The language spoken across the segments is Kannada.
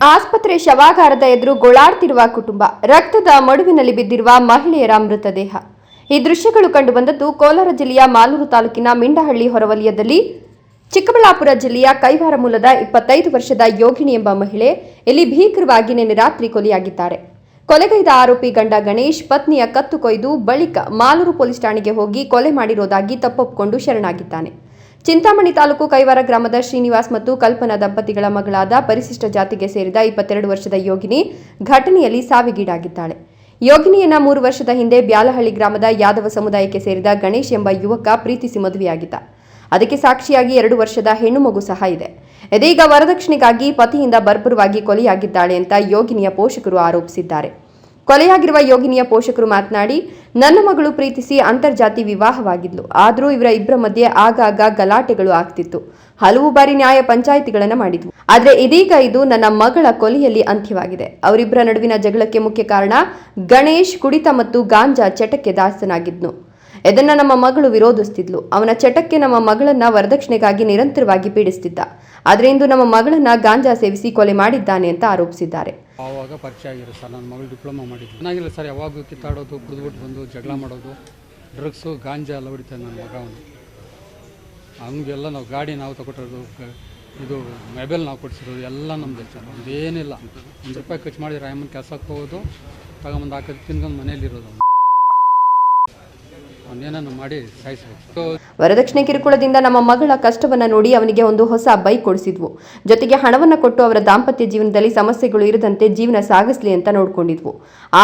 ಆಸ್ಪತ್ರೆ ಶವಾಗಾರದ ಎದುರು ಗೋಳಾಡ್ತಿರುವ ಕುಟುಂಬ, ರಕ್ತದ ಮಡುವಿನಲ್ಲಿ ಬಿದ್ದಿರುವ ಮಹಿಳೆಯರ ಮೃತದೇಹ. ಈ ದೃಶ್ಯಗಳು ಕಂಡುಬಂದದ್ದು ಕೋಲಾರ ಜಿಲ್ಲೆಯ ಮಾಲೂರು ತಾಲೂಕಿನ ಮಿಂಡಹಳ್ಳಿ ಹೊರವಲಯದಲ್ಲಿ. ಚಿಕ್ಕಬಳ್ಳಾಪುರ ಜಿಲ್ಲೆಯ ಕೈವಾರ ಮೂಲದ 25 ವರ್ಷದ ಯೋಗಿನಿ ಎಂಬ ಮಹಿಳೆ ಇಲ್ಲಿ ಭೀಕರವಾಗಿ ನಿನ್ನೆ ರಾತ್ರಿ ಕೊಲೆಯಾಗಿದ್ದಾರೆ. ಕೊಲೆಗೈದ ಆರೋಪಿ ಗಂಡ ಗಣೇಶ್ ಪತ್ನಿಯ ಕತ್ತು ಕೊಯ್ದು ಬಳಿಕ ಮಾಲೂರು ಪೊಲೀಸ್ ಠಾಣೆಗೆ ಹೋಗಿ ಕೊಲೆ ಮಾಡಿರೋದಾಗಿ ತಪ್ಪೊಪ್ಪಿಕೊಂಡು ಶರಣಾಗಿದ್ದಾನೆ. ಚಿಂತಾಮಣಿ ತಾಲೂಕು ಕೈವಾರ ಗ್ರಾಮದ ಶ್ರೀನಿವಾಸ್ ಮತ್ತು ಕಲ್ಪನಾ ದಂಪತಿಗಳ ಮಗಳಾದ ಪರಿಶಿಷ್ಟ ಜಾತಿಗೆ ಸೇರಿದ 22 ವರ್ಷದ ಯೋಗಿನಿ ಘಟನೆಯಲ್ಲಿ ಸಾವಿಗೀಡಾಗಿದ್ದಾಳೆ. ಯೋಗಿನಿಯನ್ನ 3 ವರ್ಷದ ಹಿಂದೆ ಬ್ಯಾಲಹಳ್ಳಿ ಗ್ರಾಮದ ಯಾದವ ಸಮುದಾಯಕ್ಕೆ ಸೇರಿದ ಗಣೇಶ್ ಎಂಬ ಯುವಕ ಪ್ರೀತಿಸಿ ಮದುವೆಯಾಗಿದ್ದ. ಅದಕ್ಕೆ ಸಾಕ್ಷಿಯಾಗಿ 2 ವರ್ಷದ ಹೆಣ್ಣು ಮಗು ಸಹ ಇದೆ. ಇದೀಗ ವರದಕ್ಷಿಣೆಗಾಗಿ ಪತಿಯಿಂದ ಬರ್ಬರವಾಗಿ ಕೊಲೆಯಾಗಿದ್ದಾಳೆ ಅಂತ ಯೋಗಿನಿಯ ಪೋಷಕರು ಆರೋಪಿಸಿದ್ದಾರೆ. ಕೊಲೆಯಾಗಿರುವ ಯೋಗಿನಿಯ ಪೋಷಕರು ಮಾತನಾಡಿ, ನನ್ನ ಮಗಳು ಪ್ರೀತಿಸಿ ಅಂತರ್ಜಾತಿ ವಿವಾಹವಾಗಿದ್ಲು. ಆದರೂ ಇವರ ಮಧ್ಯೆ ಆಗಾಗ ಗಲಾಟೆಗಳು ಆಗ್ತಿತ್ತು. ಹಲವು ಬಾರಿ ನ್ಯಾಯ ಪಂಚಾಯಿತಿಗಳನ್ನ ಮಾಡಿದ್ವು. ಆದ್ರೆ ಇದೀಗ ಇದು ನನ್ನ ಮಗಳ ಕೊಲೆಯಲ್ಲಿ ಅಂತ್ಯವಾಗಿದೆ. ಅವರಿಬ್ಬರ ನಡುವಿನ ಜಗಳಕ್ಕೆ ಮುಖ್ಯ ಕಾರಣ ಗಣೇಶ್ ಕುಡಿತ ಮತ್ತು ಗಾಂಜಾ ಚಟಕ್ಕೆ ದಾಸನಾಗಿದ್ನು. ಇದನ್ನ ನಮ್ಮ ಮಗಳು ವಿರೋಧಿಸ್ತಿದ್ಲು. ಅವನ ಚಟಕ್ಕೆ ನಮ್ಮ ಮಗಳನ್ನ ವರದಕ್ಷಿಣೆಗಾಗಿ ನಿರಂತರವಾಗಿ ಪೀಡಿಸ್ತಿದ್ದ. ಆದ್ರೆ ಇಂದು ನಮ್ಮ ಮಗಳನ್ನ ಗಾಂಜಾ ಸೇವಿಸಿ ಕೊಲೆ ಮಾಡಿದ್ದಾನೆ ಅಂತ ಆರೋಪಿಸಿದ್ದಾರೆ. ಆವಾಗ ಪರಿಚಯ ಆಗಿರೋ ಸರ್, ನನ್ನ ಮಗಳು ಡಿಪ್ಲೊಮಾ ಮಾಡಿದ್ದು ಚೆನ್ನಾಗಿಲ್ಲ ಸರ್. ಯಾವಾಗಲೂ ಕಿತ್ತಾಡೋದು, ಕುಡಿದ್ಬಿಟ್ಟು ಬಂದು ಜಗಳ ಮಾಡೋದು, ಡ್ರಗ್ಸು ಗಾಂಜಾ ಎಲ್ಲ ಹೊಡಿತಾನೆ ನನ್ನ ಮಗ. ಅವನು ಹಂಗೆಲ್ಲ ನಾವು ಗಾಡಿ ನಾವು ತಗೊಟ್ಟಿರೋದು, ಇದು ಮೊಬೈಲ್ ನಾವು ಕೊಡಿಸಿರೋದು ಎಲ್ಲ ನಮ್ದು ಸರ್. ಒಂದೇನಿಲ್ಲ, ₹1 ಖರ್ಚು ಮಾಡಿ ರಾಯಮ್ಮನ ಕೆಲಸಕ್ಕೆ ಹೋಗೋದು, ತಗೊಂಬಂದು ಹಾಕೋದು, ತಿನ್ಕೊಂಡು ಮನೇಲಿರೋದು. ಅವನೇನನ್ನು ಮಾಡಿ ಸಾಯಿಸಬೇಕು. ವರದಕ್ಷಿಣೆ ಕಿರುಕುಳದಿಂದ ನಮ್ಮ ಮಗಳ ಕಷ್ಟವನ್ನ ನೋಡಿ ಅವನಿಗೆ ಒಂದು ಹೊಸ ಬೈಕ್ ಕೊಡಿಸಿದ್ವು. ಜೊತೆಗೆ ಹಣವನ್ನ ಕೊಟ್ಟು ಅವರ ದಾಂಪತ್ಯ ಜೀವನದಲ್ಲಿ ಸಮಸ್ಯೆಗಳು ಇರದಂತೆ ಜೀವನ ಸಾಗಿಸಲಿ ಅಂತ ನೋಡ್ಕೊಂಡಿದ್ವು.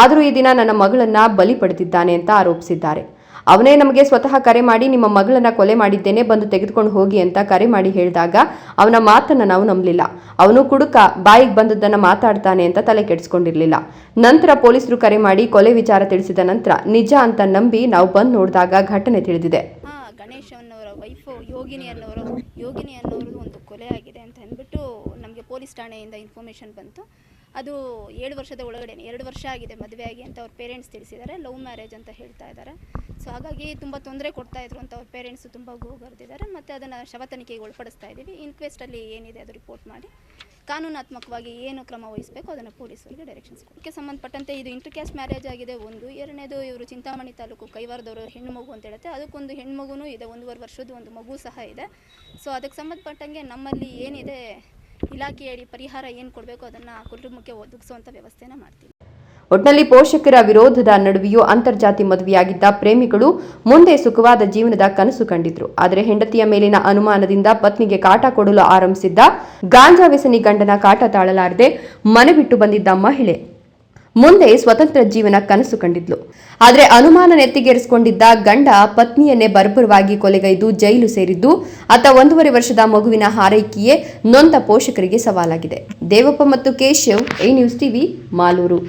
ಆದರೂ ಈ ದಿನ ನನ್ನ ಮಗಳನ್ನ ಬಲಿ ಪಡೆದಿದ್ದಾನೆ ಅಂತ ಆರೋಪಿಸಿದ್ದಾರೆ. ಅವನೇ ನಮಗೆ ಸ್ವತಃ ಕರೆ ಮಾಡಿ ನಿಮ್ಮ ಮಗಳನ್ನ ಕೊಲೆ ಮಾಡಿದ್ದೇನೆ, ಬಂದು ತೆಗೆದುಕೊಂಡು ಹೋಗಿ ಅಂತ ಕರೆ ಮಾಡಿ ಹೇಳಿದಾಗ ಅವನ ಮಾತನ್ನ ನಾವು ನಂಬಲಿಲ್ಲ. ಅವನು ಕುಡುಕ, ಬಾಯಿಗೆ ಬಂದದ್ದನ್ನ ಮಾತಾಡ್ತಾನೆ ಅಂತ ತಲೆ ಕೆಡಿಸ್ಕೊಂಡಿರ್ಲಿಲ್ಲ. ನಂತರ ಪೊಲೀಸರು ಕರೆ ಮಾಡಿ ಕೊಲೆ ವಿಚಾರ ತಿಳಿಸಿದ ನಂತರ ನಿಜ ಅಂತ ನಂಬಿ ನಾವು ಬಂದು ನೋಡಿದಾಗ ಘಟನೆ ತಿಳಿದಿದೆ. ಗಣೇಶ್ ಅನ್ನೋರ ವೈಫು ಯೋಗಿನಿ ಅನ್ನೋರದು ಒಂದು ಕೊಲೆ ಆಗಿದೆ ಅಂತ ಅಂದ್ಬಿಟ್ಟು ನಮಗೆ ಪೊಲೀಸ್ ಠಾಣೆಯಿಂದ ಇನ್ಫಾರ್ಮೇಷನ್ ಬಂತು. ಅದು 7 ವರ್ಷದ ಒಳಗಡೆ 2 ವರ್ಷ ಆಗಿದೆ ಮದುವೆ ಆಗಿ ಅಂತ ಅವ್ರ ಪೇರೆಂಟ್ಸ್ ತಿಳಿಸಿದ್ದಾರೆ. ಲವ್ ಮ್ಯಾರೇಜ್ ಅಂತ ಹೇಳ್ತಾ ಇದ್ದಾರೆ. ಸೊ ಹಾಗಾಗಿ ತುಂಬ ತೊಂದರೆ ಕೊಡ್ತಾಯಿದ್ರು ಅಂತ ಅವ್ರ ಪೇರೆಂಟ್ಸು ತುಂಬ ಗೋಗರ್ದಿದ್ದಾರೆ. ಮತ್ತು ಅದನ್ನು ಶವ ತನಿಖೆಗೆ ಒಳಪಡಿಸ್ತಾ ಇದ್ದೀವಿ. ಇನ್ಕ್ವೆಸ್ಟಲ್ಲಿ ಏನಿದೆ ಅದು ರಿಪೋರ್ಟ್ ಮಾಡಿ ಕಾನೂನಾತ್ಮಕವಾಗಿ ಏನು ಕ್ರಮ ವಹಿಸಬೇಕು ಅದನ್ನು ಪೊಲೀಸರಿಗೆ ಡೈರೆಕ್ಷನ್ಸ್ ಕೊಡೋಕ್ಕೆ ಸಂಬಂಧಪಟ್ಟಂತೆ ಇದು ಇಂಟರ್ ಕ್ಯಾಸ್ಟ್ ಮ್ಯಾರೇಜ್ ಆಗಿದೆ. ಎರಡನೇದು ಇವರು ಚಿಂತಾಮಣಿ ತಾಲೂಕು ಕೈವಾರದವರು ಹೆಣ್ಣು ಮಗು ಅಂತ ಹೇಳುತ್ತೆ. ಅದಕ್ಕೊಂದು ಹೆಣ್ಣು ಮಗುನೂ ಇದೆ, 1.5 ವರ್ಷದ ಒಂದು ಮಗು ಸಹ ಇದೆ. ಸೊ ಅದಕ್ಕೆ ಸಂಬಂಧಪಟ್ಟಂಗೆ ನಮ್ಮಲ್ಲಿ ಏನಿದೆ ಇಲಾಖೆಯಡಿ ಪರಿಹಾರ ಏನು ಕೊಡಬೇಕು ಅದನ್ನು ಕುಟುಂಬಕ್ಕೆ ಒದಗಿಸುವಂಥ ವ್ಯವಸ್ಥೆನ ಮಾಡ್ತೀವಿ. ಒಟ್ನಲ್ಲಿ ಪೋಷಕರ ವಿರೋಧದ ನಡುವೆಯೂ ಅಂತರ್ಜಾತಿ ಮದುವೆಯಾಗಿದ್ದ ಪ್ರೇಮಿಗಳು ಮುಂದೆ ಸುಖವಾದ ಜೀವನದ ಕನಸು ಕಂಡಿದ್ರು. ಆದರೆ ಹೆಂಡತಿಯ ಮೇಲಿನ ಅನುಮಾನದಿಂದ ಪತ್ನಿಗೆ ಕಾಟ ಕೊಡಲು ಆರಂಭಿಸಿದ್ದ ಗಾಂಜಾ ವ್ಯಸನಿ ಗಂಡನ ಕಾಟ ತಾಳಲಾರದೆ ಮನೆ ಬಿಟ್ಟು ಬಂದಿದ್ದ ಮಹಿಳೆ ಮುಂದೆ ಸ್ವತಂತ್ರ ಜೀವನ ಕನಸು ಕಂಡಿದ್ಲು. ಆದರೆ ಅನುಮಾನ ನೆತ್ತಿಗೇರಿಸಿಕೊಂಡಿದ್ದ ಗಂಡ ಪತ್ನಿಯನ್ನೇ ಬರ್ಬರವಾಗಿ ಕೊಲೆಗೈದು ಜೈಲು ಸೇರಿದ್ದು ಆತ 1.5 ವರ್ಷದ ಮಗುವಿನ ಹಾರೈಕೆಯೇ ನೊಂದ ಪೋಷಕರಿಗೆ ಸವಾಲಾಗಿದೆ. ದೇವಪ್ಪ ಮತ್ತು Keshav, A news TV, Malur.